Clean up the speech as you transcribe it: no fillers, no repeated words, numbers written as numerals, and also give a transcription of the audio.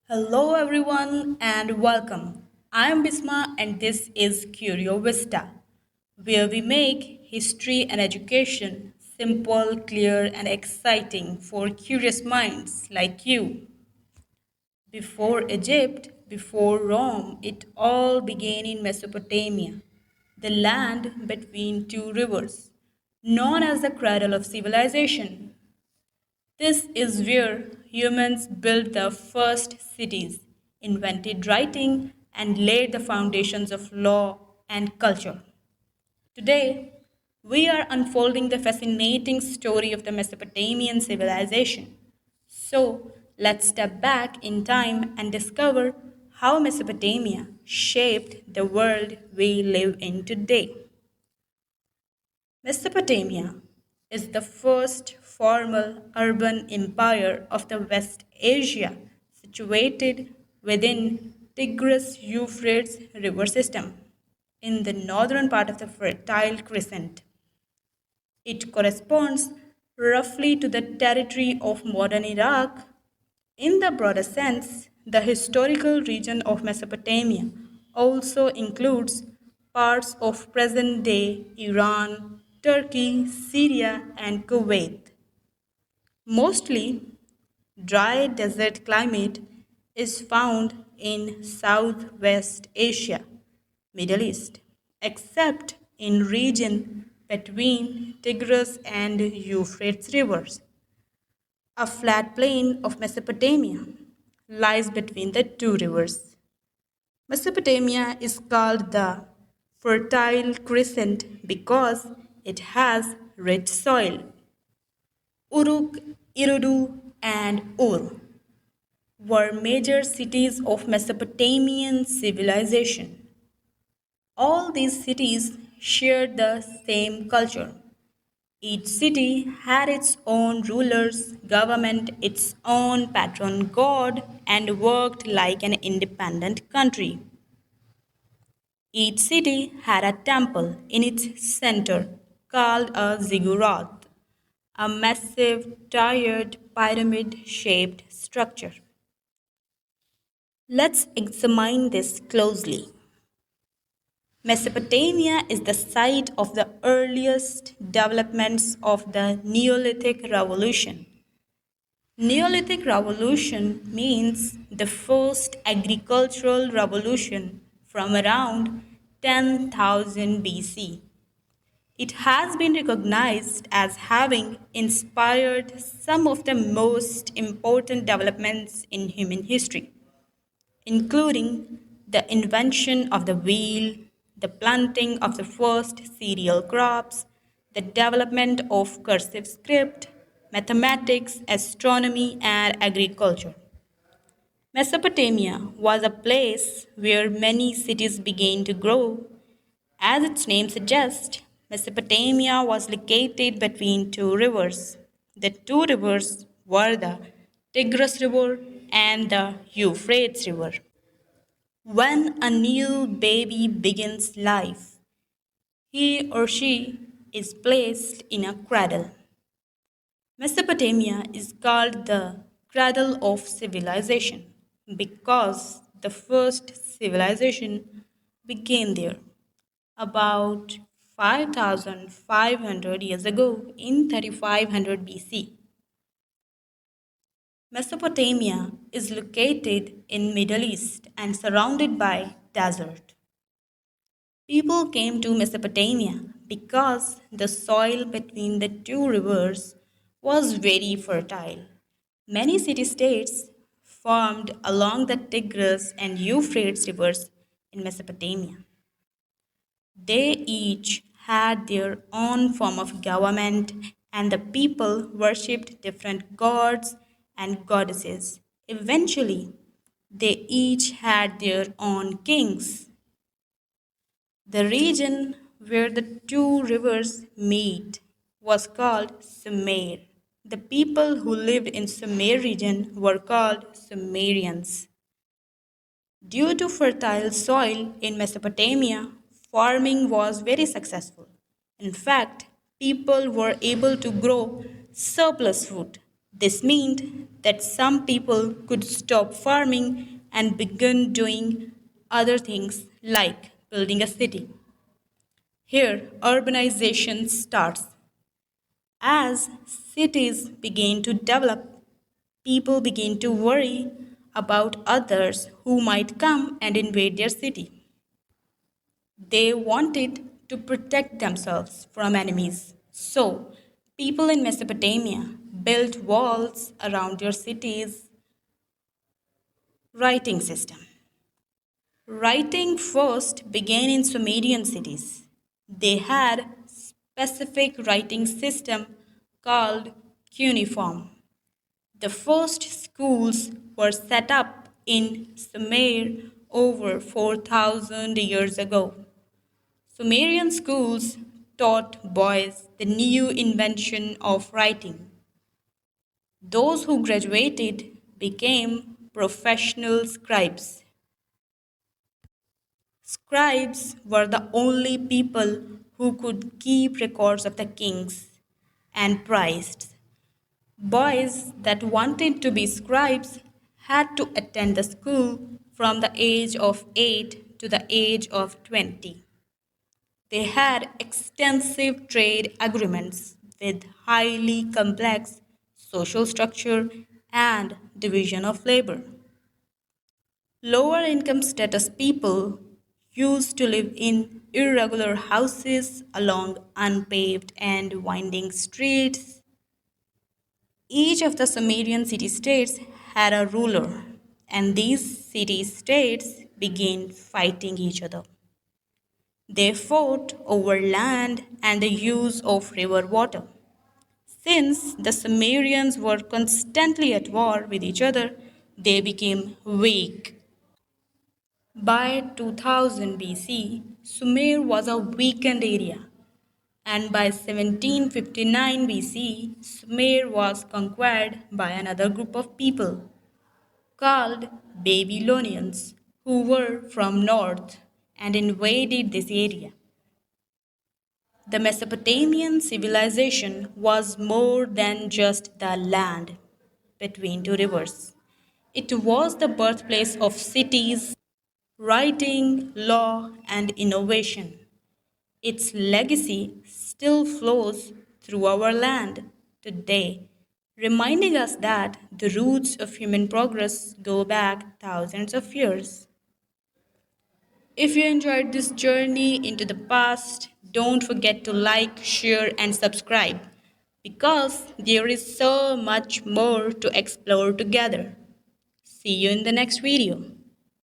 Hello, everyone, and welcome. I am Bisma, and this is CurioVista, where we make history and education simple, clear, and exciting for curious minds like you. Before Egypt, before Rome, it all began in Mesopotamia, the land between two rivers, known as the cradle of civilization. This is where humans built the first cities, invented writing, and laid the foundations of law and culture. Today, we are unfolding the fascinating story of the Mesopotamian civilization. So, let's step back in time and discover how Mesopotamia shaped the world we live in today. Mesopotamia is the first formal urban empire of the West Asia, situated within Tigris-Euphrates river system in the northern part of the Fertile Crescent. It corresponds roughly to the territory of modern Iraq. In the broader sense, the historical region of Mesopotamia also includes parts of present day Iran, Turkey, Syria, and Kuwait. Mostly dry desert climate is found in Southwest Asia, Middle East, except in region between Tigris and Euphrates rivers. A flat plain of Mesopotamia lies between the two rivers. Mesopotamia is called the Fertile Crescent because it has rich soil. Uruk, Eridu, and Ur were major cities of Mesopotamian civilization. All these cities shared the same culture. Each city had its own rulers, government, its own patron god, and worked like an independent country. Each city had a temple in its center called a ziggurat, a massive, tiered, pyramid shaped structure. Let's examine this closely. Mesopotamia is the site of the earliest developments of the Neolithic Revolution. Neolithic Revolution means the first agricultural revolution from around 10,000 BC. It has been recognized as having inspired some of the most important developments in human history, including the invention of the wheel, the planting of the first cereal crops, the development of cursive script, mathematics, astronomy, and agriculture. Mesopotamia was a place where many cities began to grow. As its name suggests, Mesopotamia was located between two rivers. The two rivers were the Tigris River and the Euphrates River. When a new baby begins life, he or she is placed in a cradle. Mesopotamia is called the cradle of civilization because the first civilization began there about 5,500 years ago in 3500 BC. Mesopotamia is located in Middle East and surrounded by desert. People came to Mesopotamia because the soil between the two rivers was very fertile. Many city states formed along the Tigris and Euphrates rivers in Mesopotamia. They each had their own form of government, and the people worshipped different gods and goddesses. Eventually, they each had their own kings. The region where the two rivers meet was called Sumer. The people who lived in Sumer region were called Sumerians. Due to fertile soil in Mesopotamia, farming was very successful. In fact, people were able to grow surplus food. This meant that some people could stop farming and begin doing other things like building a city. Here, urbanization starts. As cities began to develop, people began to worry about others who might come and invade their city. They wanted to protect themselves from enemies. So, people in Mesopotamia built walls around their cities' writing system. Writing first began in Sumerian cities. They had specific writing system called cuneiform. The first schools were set up in Sumer over 4,000 years ago. Sumerian schools taught boys the new invention of writing. Those who graduated became professional scribes. Scribes were the only people who could keep records of the kings and priests. Boys that wanted to be scribes had to attend the school from the age of 8 to the age of 20. They had extensive trade agreements with highly complex social structure and division of labor. Lower income status people used to live in irregular houses along unpaved and winding streets. Each of the Sumerian city states had a ruler, and these city states began fighting each other. They fought over land and the use of river water. Since the Sumerians were constantly at war with each other, they became weak. By 2000 BC, Sumer was a weakened area, and by 1759 BC, Sumer was conquered by another group of people called Babylonians, who were from north and invaded this area. The Mesopotamian civilization was more than just the land between two rivers. It was the birthplace of cities, writing, law, and innovation. Its legacy still flows through our land today, reminding us that the roots of human progress go back thousands of years. If you enjoyed this journey into the past, don't forget to like, share, and subscribe because there is so much more to explore together. See you in the next video.